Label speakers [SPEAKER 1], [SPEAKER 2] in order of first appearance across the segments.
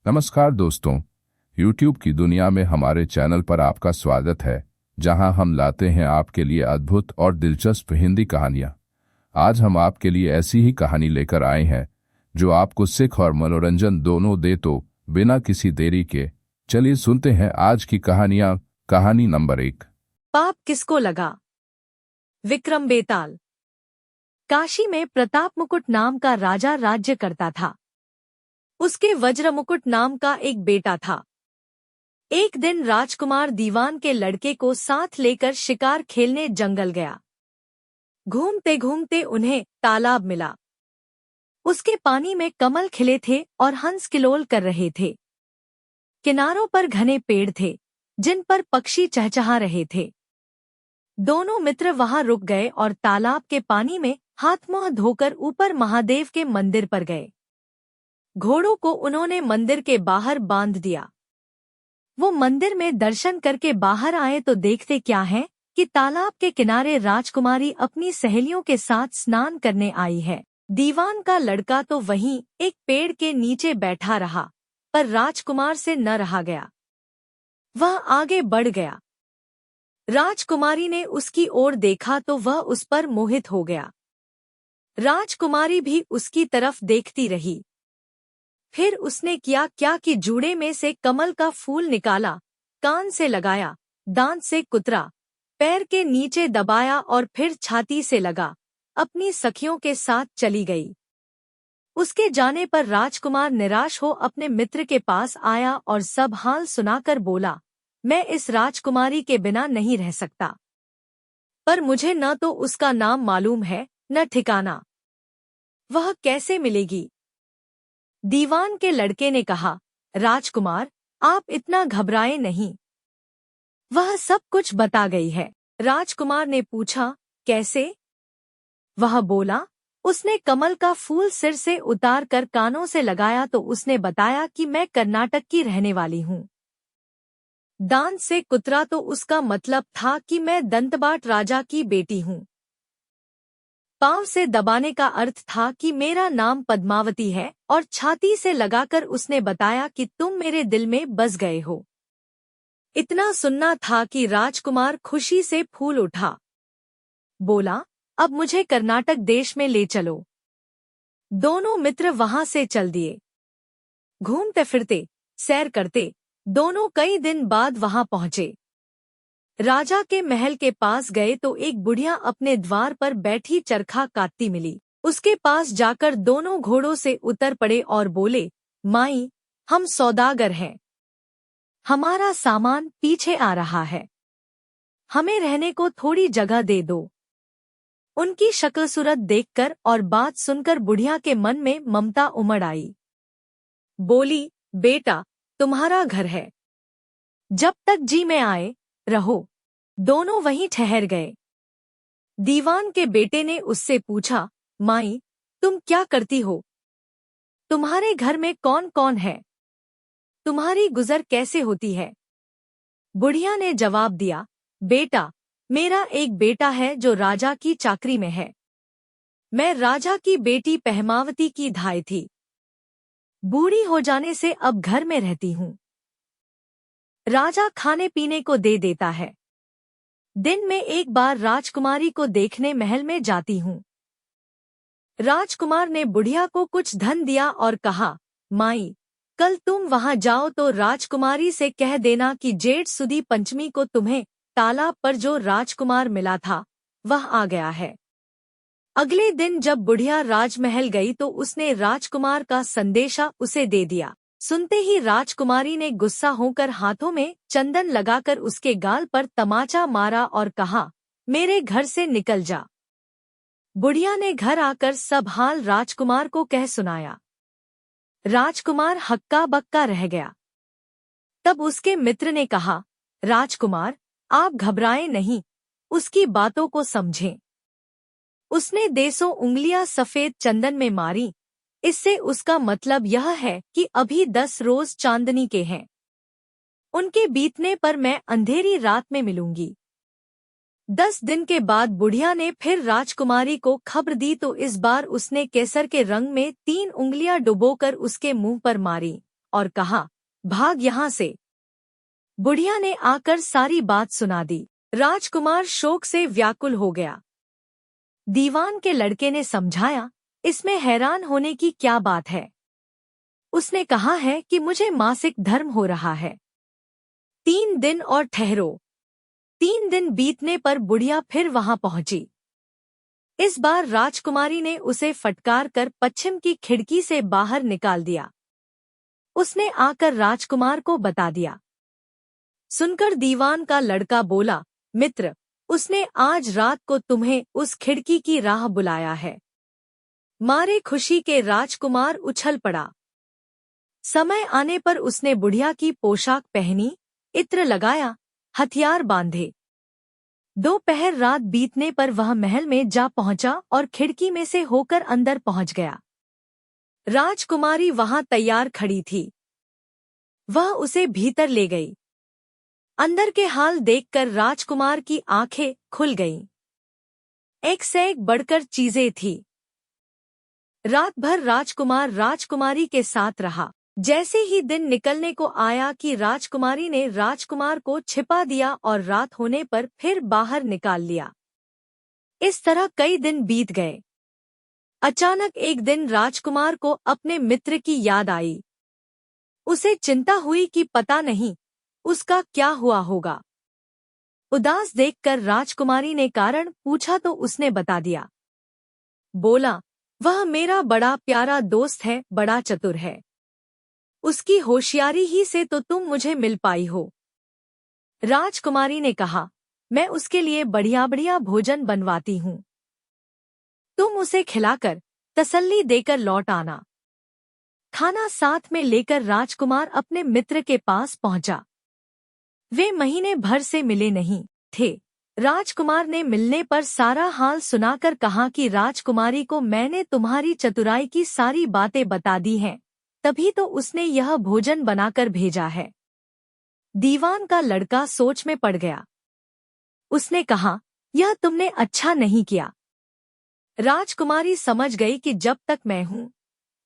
[SPEAKER 1] नमस्कार दोस्तों, YouTube की दुनिया में हमारे चैनल पर आपका स्वागत है, जहां हम लाते हैं आपके लिए अद्भुत और दिलचस्प हिंदी कहानियां। आज हम आपके लिए ऐसी ही कहानी लेकर आए हैं जो आपको सीख और मनोरंजन दोनों दे। तो बिना किसी देरी के चलिए सुनते हैं आज की कहानियां। कहानी नंबर 1।
[SPEAKER 2] पाप किसको लगा। विक्रम बेताल। काशी में प्रताप मुकुट नाम का राजा राज्य करता था। उसके वज्र मुकुट नाम का एक बेटा था। एक दिन राजकुमार दीवान के लड़के को साथ लेकर शिकार खेलने जंगल गया। घूमते घूमते उन्हें तालाब मिला। उसके पानी में कमल खिले थे और हंस किलोल कर रहे थे। किनारों पर घने पेड़ थे जिन पर पक्षी चहचहा रहे थे। दोनों मित्र वहां रुक गए और तालाब के पानी में हाथ मुंह धोकर ऊपर महादेव के मंदिर पर गए। घोड़ों को उन्होंने मंदिर के बाहर बांध दिया। वो मंदिर में दर्शन करके बाहर आए तो देखते क्या है कि तालाब के किनारे राजकुमारी अपनी सहेलियों के साथ स्नान करने आई है। दीवान का लड़का तो वहीं एक पेड़ के नीचे बैठा रहा, पर राजकुमार से न रहा गया। वह आगे बढ़ गया। राजकुमारी ने उसकी ओर देखा तो वह उस पर मोहित हो गया। राजकुमारी भी उसकी तरफ देखती रही। फिर उसने किया क्या कि जूड़े में से कमल का फूल निकाला, कान से लगाया, दांत से कुतरा, पैर के नीचे दबाया और फिर छाती से लगा, अपनी सखियों के साथ चली गई। उसके जाने पर राजकुमार निराश हो अपने मित्र के पास आया और सब हाल सुनाकर बोला, मैं इस राजकुमारी के बिना नहीं रह सकता, पर मुझे न तो उसका नाम मालूम है न ठिकाना। वह कैसे मिलेगी। दीवान के लड़के ने कहा, राजकुमार आप इतना घबराए नहीं, वह सब कुछ बता गई है। राजकुमार ने पूछा, कैसे। वह बोला, उसने कमल का फूल सिर से उतार कर कानों से लगाया तो उसने बताया कि मैं कर्नाटक की रहने वाली हूँ। दांत से कुतरा तो उसका मतलब था कि मैं दंतबाट राजा की बेटी हूँ। पांव से दबाने का अर्थ था कि मेरा नाम पद्मावती है, और छाती से लगाकर उसने बताया कि तुम मेरे दिल में बस गए हो। इतना सुनना था कि राजकुमार खुशी से फूल उठा। बोला, अब मुझे कर्नाटक देश में ले चलो। दोनों मित्र वहां से चल दिए। घूमते फिरते, सैर करते, दोनों कई दिन बाद वहां पहुंचे। राजा के महल के पास गए तो एक बुढ़िया अपने द्वार पर बैठी चरखा काटती मिली। उसके पास जाकर दोनों घोड़ों से उतर पड़े और बोले, माई, हम सौदागर हैं। हमारा सामान पीछे आ रहा है, हमें रहने को थोड़ी जगह दे दो। उनकी शक्ल सूरत देखकर और बात सुनकर बुढ़िया के मन में ममता उमड़ आई। बोली, बेटा, तुम्हारा घर है, जब तक जी में आए रहो। दोनों वहीं ठहर गए। दीवान के बेटे ने उससे पूछा, माई, तुम क्या करती हो। तुम्हारे घर में कौन कौन है, तुम्हारी गुजर कैसे होती है। बुढ़िया ने जवाब दिया, बेटा, मेरा एक बेटा है जो राजा की चाकरी में है। मैं राजा की बेटी पहमावती की धाय थी। बूढ़ी हो जाने से अब घर में रहती हूँ। राजा खाने पीने को दे देता है। दिन में एक बार राजकुमारी को देखने महल में जाती हूँ। राजकुमार ने बुढ़िया को कुछ धन दिया और कहा, माई, कल तुम वहां जाओ तो राजकुमारी से कह देना कि जेठ सुदी पंचमी को तुम्हें तालाब पर जो राजकुमार मिला था वह आ गया है। अगले दिन जब बुढ़िया राजमहल गई तो उसने राजकुमार का संदेशा उसे दे दिया। सुनते ही राजकुमारी ने गुस्सा होकर हाथों में चंदन लगाकर उसके गाल पर तमाचा मारा और कहा, मेरे घर से निकल जा। बुढ़िया ने घर आकर सब हाल राजकुमार को कह सुनाया। राजकुमार हक्का बक्का रह गया। तब उसके मित्र ने कहा, राजकुमार आप घबराएं नहीं, उसकी बातों को समझें। उसने देसों उंगलियां सफेद चंदन में मारी, इससे उसका मतलब यह है कि अभी 10 रोज चांदनी के हैं। उनके बीतने पर मैं अंधेरी रात में मिलूंगी। 10 दिन के बाद बुढ़िया ने फिर राजकुमारी को खबर दी तो इस बार उसने केसर के रंग में 3 उंगलियां डुबोकर उसके मुंह पर मारी और कहा, भाग यहाँ से। बुढ़िया ने आकर सारी बात सुना दी। राजकुमार शोक से व्याकुल हो गया। दीवान के लड़के ने समझाया, इसमें हैरान होने की क्या बात है। उसने कहा है कि मुझे मासिक धर्म हो रहा है। 3 दिन और ठहरो। 3 दिन बीतने पर बुढ़िया फिर वहां पहुंची। इस बार राजकुमारी ने उसे फटकार कर पश्चिम की खिड़की से बाहर निकाल दिया। उसने आकर राजकुमार को बता दिया। सुनकर दीवान का लड़का बोला, मित्र, उसने आज रात को तुम्हें उस खिड़की की राह बुलाया है। मारे खुशी के राजकुमार उछल पड़ा। समय आने पर उसने बुढ़िया की पोशाक पहनी, इत्र लगाया, हथियार बांधे। दोपहर रात बीतने पर वह महल में जा पहुंचा और खिड़की में से होकर अंदर पहुंच गया। राजकुमारी वहां तैयार खड़ी थी। वह उसे भीतर ले गई। अंदर के हाल देखकर राजकुमार की आंखें खुल गईं। एक से एक बढ़कर चीजें थी। रात भर राजकुमार राजकुमारी के साथ रहा। जैसे ही दिन निकलने को आया कि राजकुमारी ने राजकुमार को छिपा दिया और रात होने पर फिर बाहर निकाल लिया। इस तरह कई दिन बीत गए। अचानक एक दिन राजकुमार को अपने मित्र की याद आई। उसे चिंता हुई कि पता नहीं उसका क्या हुआ होगा। उदास देखकर राजकुमारी ने कारण पूछा तो उसने बता दिया। बोला, वह मेरा बड़ा प्यारा दोस्त है, बड़ा चतुर है। उसकी होशियारी ही से तो तुम मुझे मिल पाई हो। राजकुमारी ने कहा, मैं उसके लिए बढ़िया बढ़िया भोजन बनवाती हूँ। तुम उसे खिलाकर तसल्ली देकर लौट आना। खाना साथ में लेकर राजकुमार अपने मित्र के पास पहुंचा। वे महीने भर से मिले नहीं थे। राजकुमार ने मिलने पर सारा हाल सुनाकर कहा कि राजकुमारी को मैंने तुम्हारी चतुराई की सारी बातें बता दी हैं, तभी तो उसने यह भोजन बनाकर भेजा है। दीवान का लड़का सोच में पड़ गया। उसने कहा, यह तुमने अच्छा नहीं किया। राजकुमारी समझ गई कि जब तक मैं हूं,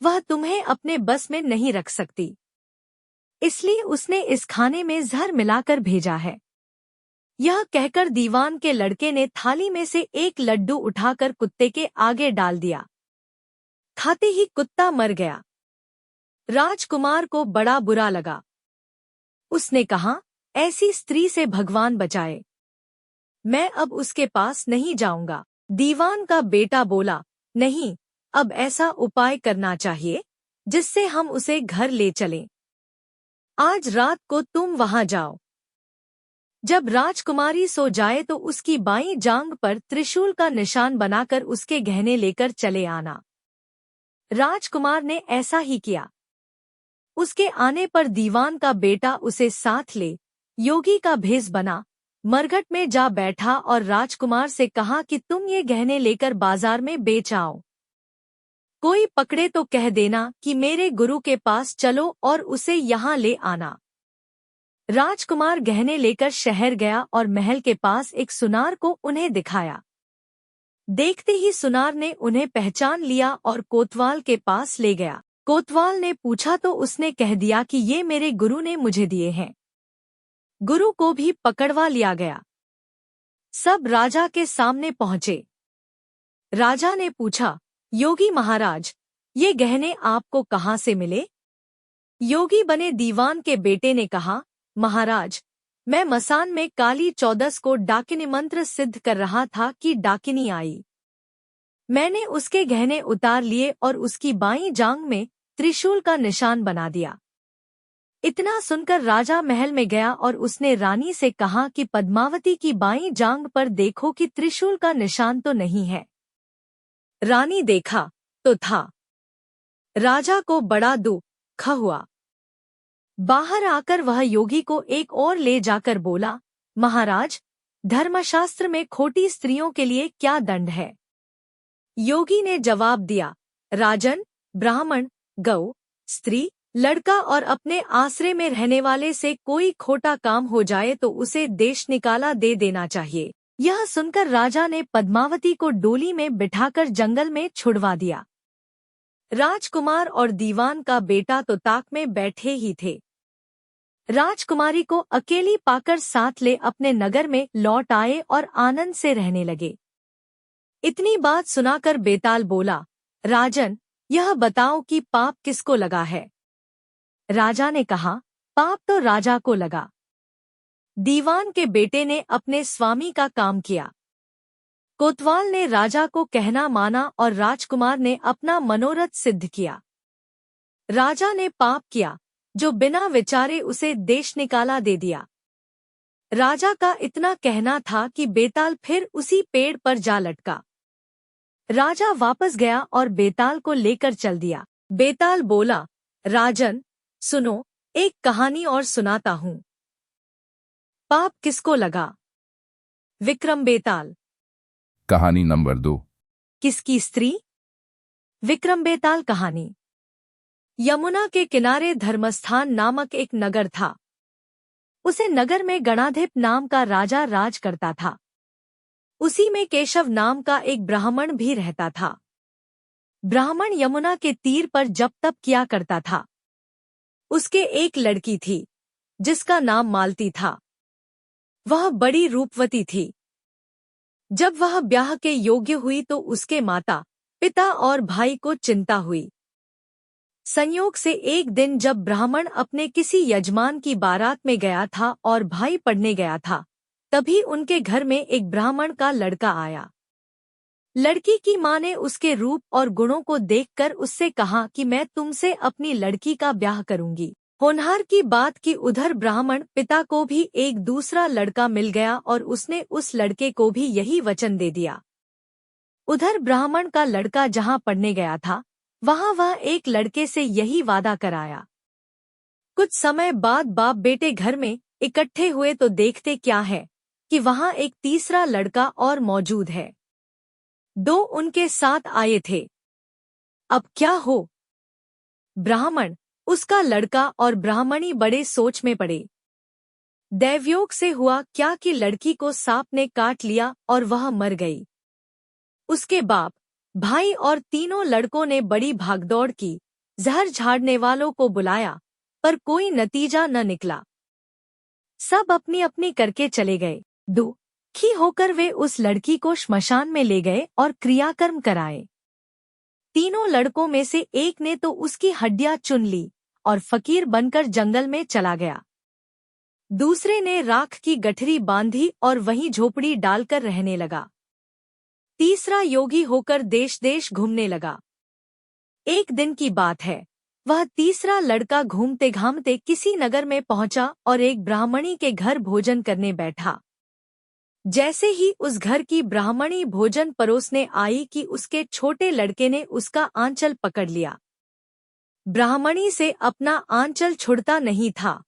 [SPEAKER 2] वह तुम्हें अपने बस में नहीं रख सकती। इसलिए उसने इस खाने में जहर मिलाकर भेजा है। यह कहकर दीवान के लड़के ने थाली में से एक लड्डू उठाकर कुत्ते के आगे डाल दिया। खाते ही कुत्ता मर गया। राजकुमार को बड़ा बुरा लगा। उसने कहा, ऐसी स्त्री से भगवान बचाए। मैं अब उसके पास नहीं जाऊंगा। दीवान का बेटा बोला, नहीं, अब ऐसा उपाय करना चाहिए जिससे हम उसे घर ले चलें। आज रात को तुम वहां जाओ। जब राजकुमारी सो जाए तो उसकी बाईं जांघ पर त्रिशूल का निशान बनाकर उसके गहने लेकर चले आना। राजकुमार ने ऐसा ही किया। उसके आने पर दीवान का बेटा उसे साथ ले योगी का भेष बना, मरघट में जा बैठा और राजकुमार से कहा कि तुम ये गहने लेकर बाजार में बेच आओ। कोई पकड़े तो कह देना कि मेरे गुरु के पास चलो और उसे यहाँ ले आना। राजकुमार गहने लेकर शहर गया और महल के पास एक सुनार को उन्हें दिखाया। देखते ही सुनार ने उन्हें पहचान लिया और कोतवाल के पास ले गया। कोतवाल ने पूछा तो उसने कह दिया कि ये मेरे गुरु ने मुझे दिए हैं। गुरु को भी पकड़वा लिया गया। सब राजा के सामने पहुंचे। राजा ने पूछा, योगी महाराज, ये गहने आपको कहाँ से मिले? योगी बने दीवान के बेटे ने कहा, महाराज, मैं मसान में काली चौदस को डाकिनी मंत्र सिद्ध कर रहा था कि डाकिनी आई। मैंने उसके गहने उतार लिए और उसकी बाईं जांघ में त्रिशूल का निशान बना दिया। इतना सुनकर राजा महल में गया और उसने रानी से कहा कि पद्मावती की बाईं जांघ पर देखो कि त्रिशूल का निशान तो नहीं है। रानी देखा तो था। राजा को बड़ा दुख हुआ। बाहर आकर वह योगी को एक और ले जाकर बोला, महाराज, धर्मशास्त्र में खोटी स्त्रियों के लिए क्या दंड है? योगी ने जवाब दिया, राजन, ब्राह्मण, गौ, स्त्री, लड़का और अपने आश्रय में रहने वाले से कोई खोटा काम हो जाए तो उसे देश निकाला दे देना चाहिए। यह सुनकर राजा ने पद्मावती को डोली में बिठाकर जंगल में छुड़वा दिया। राजकुमार और दीवान का बेटा तो ताक में बैठे ही थे। राजकुमारी को अकेली पाकर साथ ले अपने नगर में लौट आए और आनंद से रहने लगे। इतनी बात सुनाकर बेताल बोला, राजन, यह बताओ कि पाप किसको लगा है? राजा ने कहा, पाप तो राजा को लगा। दीवान के बेटे ने अपने स्वामी का काम किया। कोतवाल ने राजा को कहना माना और राजकुमार ने अपना मनोरथ सिद्ध किया। राजा ने पाप किया, जो बिना विचारे उसे देश निकाला दे दिया। राजा का इतना कहना था कि बेताल फिर उसी पेड़ पर जा लटका। राजा वापस गया और बेताल को लेकर चल दिया। बेताल बोला, राजन, सुनो, एक कहानी और सुनाता हूँ। पाप किसको लगा? विक्रम बेताल।
[SPEAKER 1] कहानी नंबर 2।
[SPEAKER 2] किसकी स्त्री? विक्रम बेताल कहानी। यमुना के किनारे धर्मस्थान नामक एक नगर था। उसे नगर में गणाधिप नाम का राजा राज करता था। उसी में केशव नाम का एक ब्राह्मण भी रहता था। ब्राह्मण यमुना के तीर पर जप तप किया करता था। उसके एक लड़की थी, जिसका नाम मालती था। वह बड़ी रूपवती थी। जब वह ब्याह के योग्य हुई तो उसके माता, पिता और भाई को चिंता हुई। संयोग से एक दिन जब ब्राह्मण अपने किसी यजमान की बारात में गया था और भाई पढ़ने गया था, तभी उनके घर में एक ब्राह्मण का लड़का आया। लड़की की मां ने उसके रूप और गुणों को देखकर उससे कहा कि मैं तुमसे अपनी लड़की का ब्याह करूंगी। होनहार की बात कि उधर ब्राह्मण पिता को भी एक दूसरा लड़का मिल गया और उसने उस लड़के को भी यही वचन दे दिया। उधर ब्राह्मण का लड़का जहां पढ़ने गया था, वहां वह एक लड़के से यही वादा कराया। कुछ समय बाद बाप बेटे घर में इकट्ठे हुए तो देखते क्या है कि वहां एक तीसरा लड़का और मौजूद है। 2 उनके साथ आए थे। अब क्या हो? ब्राह्मण, उसका लड़का और ब्राह्मणी बड़े सोच में पड़े। दैवयोग से हुआ क्या कि लड़की को सांप ने काट लिया और वह मर गई। उसके बाप, भाई और तीनों लड़कों ने बड़ी भागदौड़ की, जहर झाड़ने वालों को बुलाया, पर कोई नतीजा न निकला। सब अपनी अपनी करके चले गए। दुखी होकर वे उस लड़की को श्मशान में ले गए और क्रियाकर्म कराए। तीनों लड़कों में से एक ने तो उसकी हड्डियां चुन ली और फकीर बनकर जंगल में चला गया। दूसरे ने राख की गठरी बांधी और वहीं झोपड़ी डालकर रहने लगा। तीसरा योगी होकर देश देश घूमने लगा। एक दिन की बात है, वह तीसरा लड़का घूमते घामते किसी नगर में पहुंचा और एक ब्राह्मणी के घर भोजन करने बैठा। जैसे ही उस घर की ब्राह्मणी भोजन परोसने आई कि उसके छोटे लड़के ने उसका आंचल पकड़ लिया। ब्राह्मणी से अपना आंचल छुड़ता नहीं था।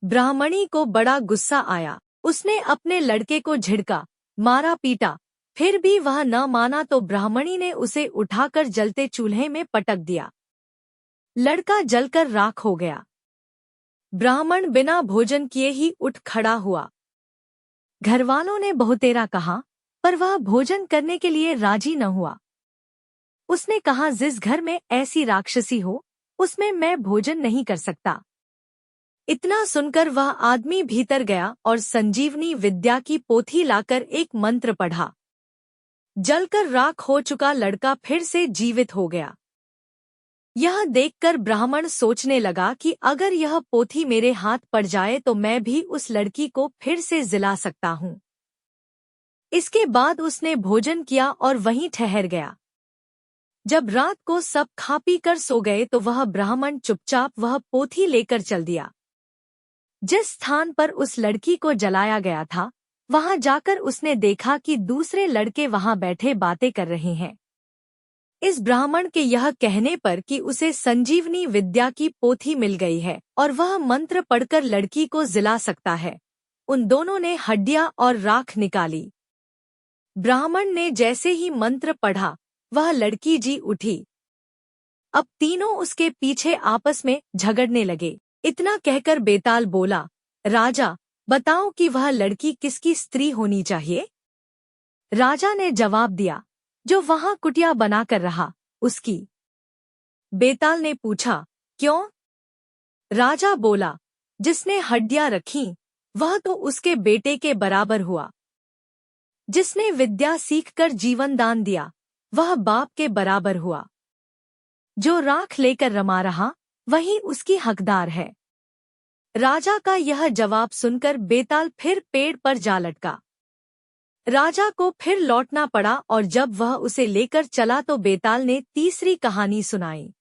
[SPEAKER 2] ब्राह्मणी को बड़ा गुस्सा आया। उसने अपने लड़के को झिड़का, मारा पीटा, फिर भी वह न माना तो ब्राह्मणी ने उसे उठाकर जलते चूल्हे में पटक दिया। लड़का जलकर राख हो गया। ब्राह्मण बिना भोजन किए ही उठ खड़ा हुआ। घरवालों ने बहुतेरा कहा, पर वह भोजन करने के लिए राजी न हुआ। उसने कहा, जिस घर में ऐसी राक्षसी हो, उसमें मैं भोजन नहीं कर सकता। इतना सुनकर वह आदमी भीतर गया और संजीवनी विद्या की पोथी लाकर एक मंत्र पढ़ा। जलकर राख हो चुका लड़का फिर से जीवित हो गया। यह देखकर ब्राह्मण सोचने लगा कि अगर यह पोथी मेरे हाथ पड़ जाए तो मैं भी उस लड़की को फिर से जिला सकता हूँ। इसके बाद उसने भोजन किया और वहीं ठहर गया। जब रात को सब खा पी कर सो गए तो वह ब्राह्मण चुपचाप वह पोथी लेकर चल दिया। जिस स्थान पर उस लड़की को जलाया गया था, वहां जाकर उसने देखा कि दूसरे लड़के वहां बैठे बातें कर रहे हैं। इस ब्राह्मण के यह कहने पर कि उसे संजीवनी विद्या की पोथी मिल गई है और वह मंत्र पढ़कर लड़की को जिला सकता है, उन दोनों ने हड्डियां और राख निकाली। ब्राह्मण ने जैसे ही मंत्र पढ़ा, वह लड़की जी उठी। अब तीनों उसके पीछे आपस में झगड़ने लगे। इतना कहकर बेताल बोला, राजा, बताओ कि वह लड़की किसकी स्त्री होनी चाहिए? राजा ने जवाब दिया, जो वहां कुटिया बनाकर रहा, उसकी। बेताल ने पूछा, क्यों? राजा बोला, जिसने हड्डियां रखी वह तो उसके बेटे के बराबर हुआ। जिसने विद्या सीखकर जीवन दान दिया वह बाप के बराबर हुआ। जो राख लेकर रमा रहा वही उसकी हकदार है। राजा का यह जवाब सुनकर बेताल फिर पेड़ पर जा लटका। राजा को फिर लौटना पड़ा और जब वह उसे लेकर चला तो बेताल ने तीसरी कहानी सुनाई।